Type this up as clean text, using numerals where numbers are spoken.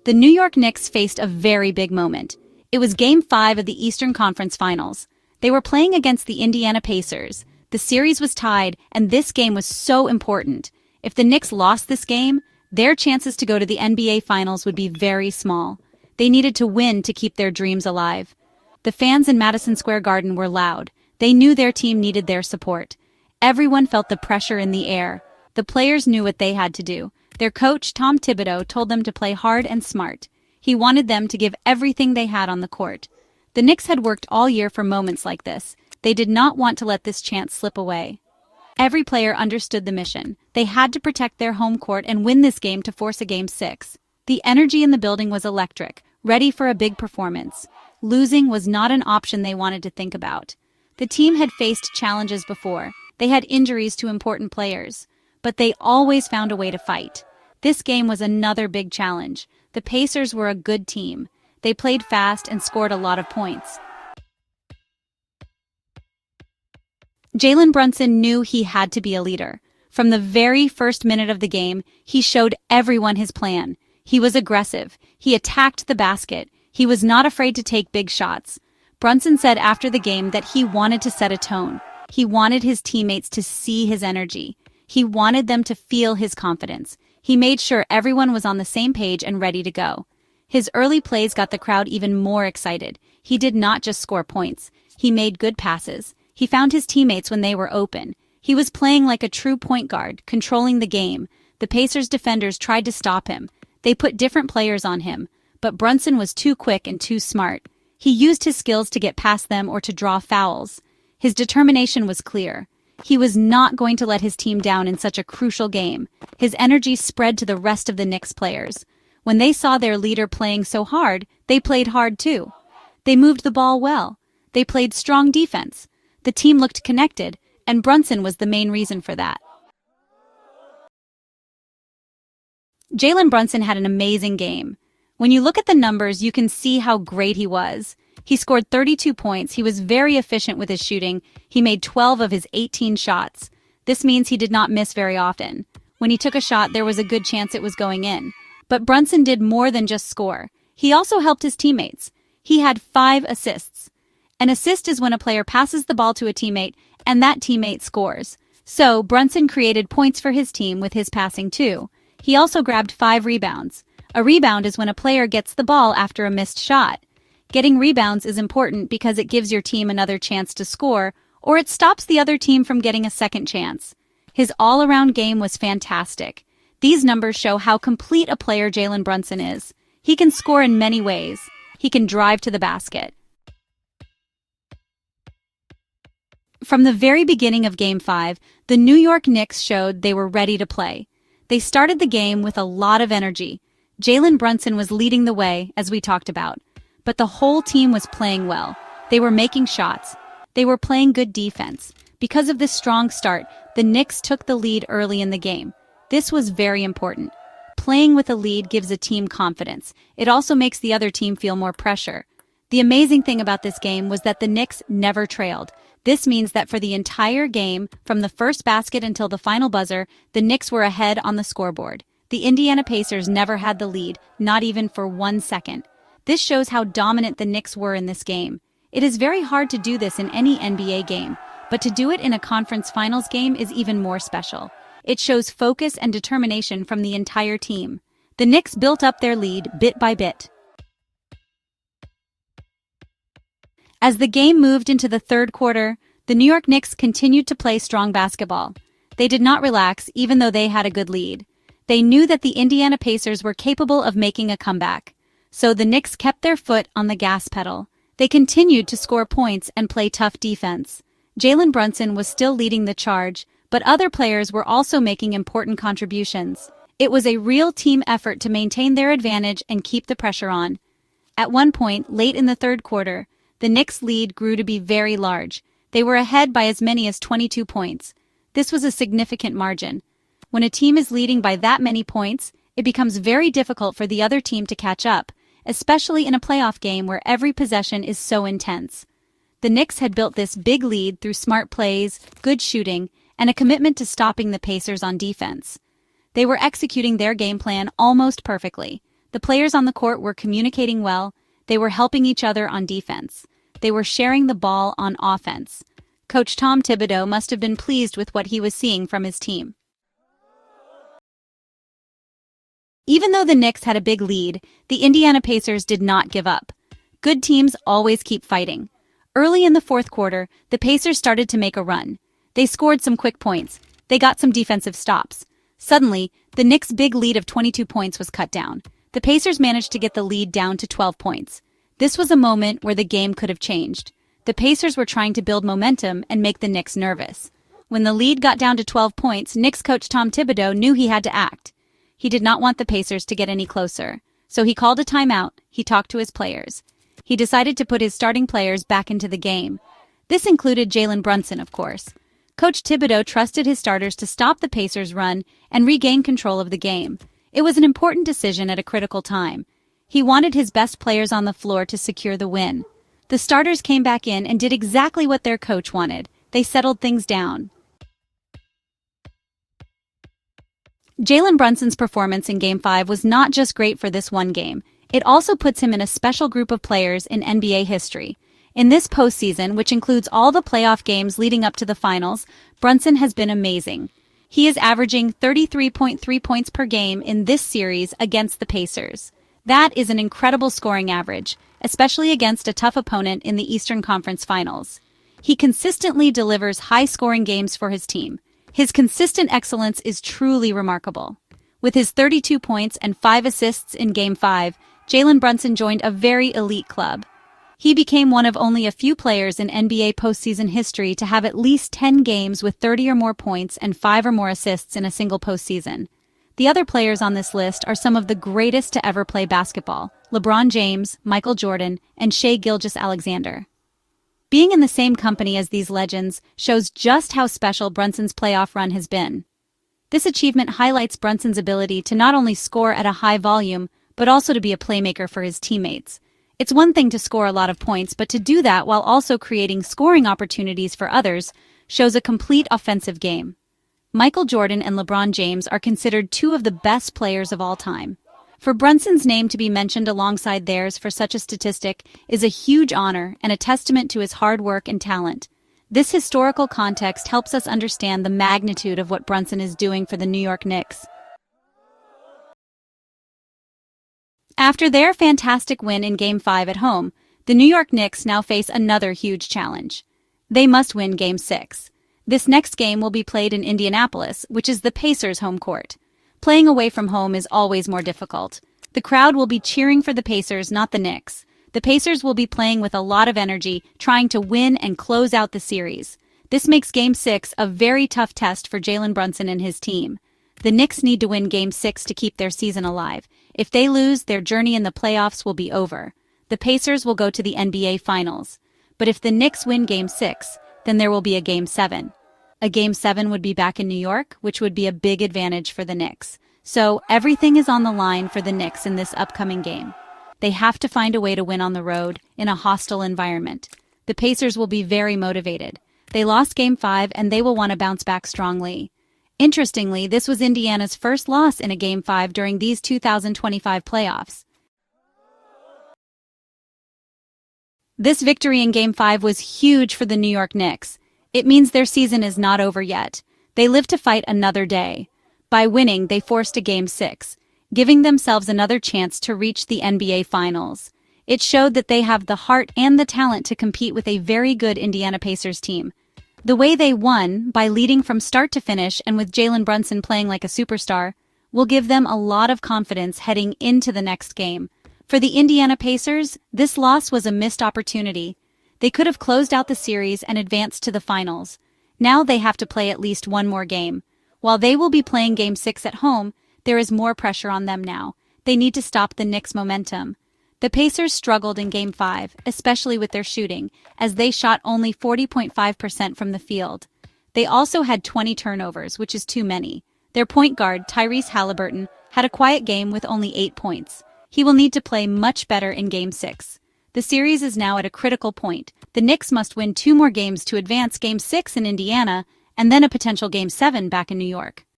The New York Knicks faced a very big moment. It was Game 5 of the Eastern Conference Finals. They were playing against the Indiana Pacers. The series was tied, and this game was so important. If the Knicks lost this game, their chances to go to the NBA Finals would be very small. They needed to win to keep their dreams alive. The fans in Madison Square Garden were loud. They knew their team needed their support. Everyone felt the pressure in the air. The players knew what they had to do. Their coach, Tom Thibodeau, told them to play hard and smart. He wanted them to give everything they had on the court. The Knicks had worked all year for moments like this. They did not want to let this chance slip away. Every player understood the mission. They had to protect their home court and win this game to force a Game 6. The energy in the building was electric, ready for a big performance. Losing was not an option they wanted to think about. The team had faced challenges before. They had injuries to important players. But they always found a way to fight. This game was another big challenge. The Pacers were a good team. They played fast and scored a lot of points. Jalen Brunson knew he had to be a leader. From the very first minute of the game, he showed everyone his plan. He was aggressive. He attacked the basket. He was not afraid to take big shots. Brunson said after the game that he wanted to set a tone. He wanted his teammates to see his energy. He wanted them to feel his confidence. He made sure everyone was on the same page and ready to go. His early plays got the crowd even more excited. He did not just score points. He made good passes. He found his teammates when they were open. He was playing like a true point guard, controlling the game. The Pacers defenders tried to stop him. They put different players on him. But Brunson was too quick and too smart. He used his skills to get past them or to draw fouls. His determination was clear. He was not going to let his team down in such a crucial game. His energy spread to the rest of the Knicks players. When they saw their leader playing so hard, they played hard too. They moved the ball well. They played strong defense. The team looked connected, and Brunson was the main reason for that. Jalen Brunson had an amazing game. When you look at the numbers, you can see how great he was. He scored 32 points. He was very efficient with his shooting. He made 12 of his 18 shots. This means he did not miss very often. When he took a shot, there was a good chance it was going in. But Brunson did more than just score. He also helped his teammates. He had 5 assists. An assist is when a player passes the ball to a teammate and that teammate scores. So Brunson created points for his team with his passing too. He also grabbed 5 rebounds. A rebound is when a player gets the ball after a missed shot. Getting rebounds is important because it gives your team another chance to score, or it stops the other team from getting a second chance. His all-around game was fantastic. These numbers show how complete a player Jalen Brunson is. He can score in many ways. He can drive to the basket. From the very beginning of Game 5, the New York Knicks showed they were ready to play. They started the game with a lot of energy. Jalen Brunson was leading the way, as we talked about. But the whole team was playing well. They were making shots. They were playing good defense. Because of this strong start, the Knicks took the lead early in the game. This was very important. Playing with a lead gives a team confidence. It also makes the other team feel more pressure. The amazing thing about this game was that the Knicks never trailed. This means that for the entire game, from the first basket until the final buzzer, the Knicks were ahead on the scoreboard. The Indiana Pacers never had the lead, not even for 1 second. This shows how dominant the Knicks were in this game. It is very hard to do this in any NBA game, but to do it in a conference finals game is even more special. It shows focus and determination from the entire team. The Knicks built up their lead bit by bit. As the game moved into the third quarter, the New York Knicks continued to play strong basketball. They did not relax even though they had a good lead. They knew that the Indiana Pacers were capable of making a comeback. So the Knicks kept their foot on the gas pedal. They continued to score points and play tough defense. Jalen Brunson was still leading the charge, but other players were also making important contributions. It was a real team effort to maintain their advantage and keep the pressure on. At one point, late in the third quarter, the Knicks' lead grew to be very large. They were ahead by as many as 22 points. This was a significant margin. When a team is leading by that many points, it becomes very difficult for the other team to catch up, especially in a playoff game where every possession is so intense. The Knicks had built this big lead through smart plays, good shooting, and a commitment to stopping the Pacers on defense. They were executing their game plan almost perfectly. The players on the court were communicating well, they were helping each other on defense. They were sharing the ball on offense. Coach Tom Thibodeau must have been pleased with what he was seeing from his team. Even though the Knicks had a big lead, the Indiana Pacers did not give up. Good teams always keep fighting. Early in the fourth quarter, the Pacers started to make a run. They scored some quick points. They got some defensive stops. Suddenly, the Knicks' big lead of 22 points was cut down. The Pacers managed to get the lead down to 12 points. This was a moment where the game could have changed. The Pacers were trying to build momentum and make the Knicks nervous. When the lead got down to 12 points, Knicks coach Tom Thibodeau knew he had to act. He did not want the Pacers to get any closer. So he called a timeout. He talked to his players. He decided to put his starting players back into the game. This included Jalen Brunson, of course. Coach Thibodeau trusted his starters to stop the Pacers' run and regain control of the game. It was an important decision at a critical time. He wanted his best players on the floor to secure the win. The starters came back in and did exactly what their coach wanted. They settled things down. Jalen Brunson's performance in Game 5 was not just great for this one game. It also puts him in a special group of players in NBA history. In this postseason, which includes all the playoff games leading up to the finals, Brunson has been amazing. He is averaging 33.3 points per game in this series against the Pacers. That is an incredible scoring average, especially against a tough opponent in the Eastern Conference Finals. He consistently delivers high-scoring games for his team. His consistent excellence is truly remarkable. With his 32 points and 5 assists in Game 5, Jalen Brunson joined a very elite club. He became one of only a few players in NBA postseason history to have at least 10 games with 30 or more points and 5 or more assists in a single postseason. The other players on this list are some of the greatest to ever play basketball: LeBron James, Michael Jordan, and Shai Gilgeous-Alexander. Being in the same company as these legends shows just how special Brunson's playoff run has been. This achievement highlights Brunson's ability to not only score at a high volume, but also to be a playmaker for his teammates. It's one thing to score a lot of points, but to do that while also creating scoring opportunities for others shows a complete offensive game. Michael Jordan and LeBron James are considered two of the best players of all time. For Brunson's name to be mentioned alongside theirs for such a statistic is a huge honor and a testament to his hard work and talent. This historical context helps us understand the magnitude of what Brunson is doing for the New York Knicks. After their fantastic win in Game 5 at home, the New York Knicks now face another huge challenge. They must win Game 6. This next game will be played in Indianapolis, which is the Pacers' home court. Playing away from home is always more difficult. The crowd will be cheering for the Pacers, not the Knicks. The Pacers will be playing with a lot of energy, trying to win and close out the series. This makes Game 6 a very tough test for Jalen Brunson and his team. The Knicks need to win Game 6 to keep their season alive. If they lose, their journey in the playoffs will be over. The Pacers will go to the NBA Finals. But if the Knicks win Game 6, then there will be a Game 7. A Game 7 would be back in New York, which would be a big advantage for the Knicks. So everything is on the line for the Knicks in this upcoming game. They have to find a way to win on the road in a hostile environment. The Pacers will be very motivated. They lost Game 5 and they will want to bounce back strongly. Interestingly, this was Indiana's first loss in a Game 5 during these 2025 playoffs. This victory in Game 5 was huge for the New York Knicks. It means their season is not over yet. They live to fight another day. By winning, they forced a Game 6, giving themselves another chance to reach the NBA Finals. It showed that they have the heart and the talent to compete with a very good Indiana Pacers team. The way they won, by leading from start to finish and with Jalen Brunson playing like a superstar, will give them a lot of confidence heading into the next game. For the Indiana Pacers, this loss was a missed opportunity. They could have closed out the series and advanced to the finals. Now they have to play at least one more game. While they will be playing Game 6 at home, there is more pressure on them now. They need to stop the Knicks' momentum. The Pacers struggled in Game 5, especially with their shooting, as they shot only 40.5% from the field. They also had 20 turnovers, which is too many. Their point guard, Tyrese Haliburton, had a quiet game with only 8 points. He will need to play much better in Game 6. The series is now at a critical point. The Knicks must win 2 more games to advance Game 6 in Indiana, and then a potential Game 7 back in New York.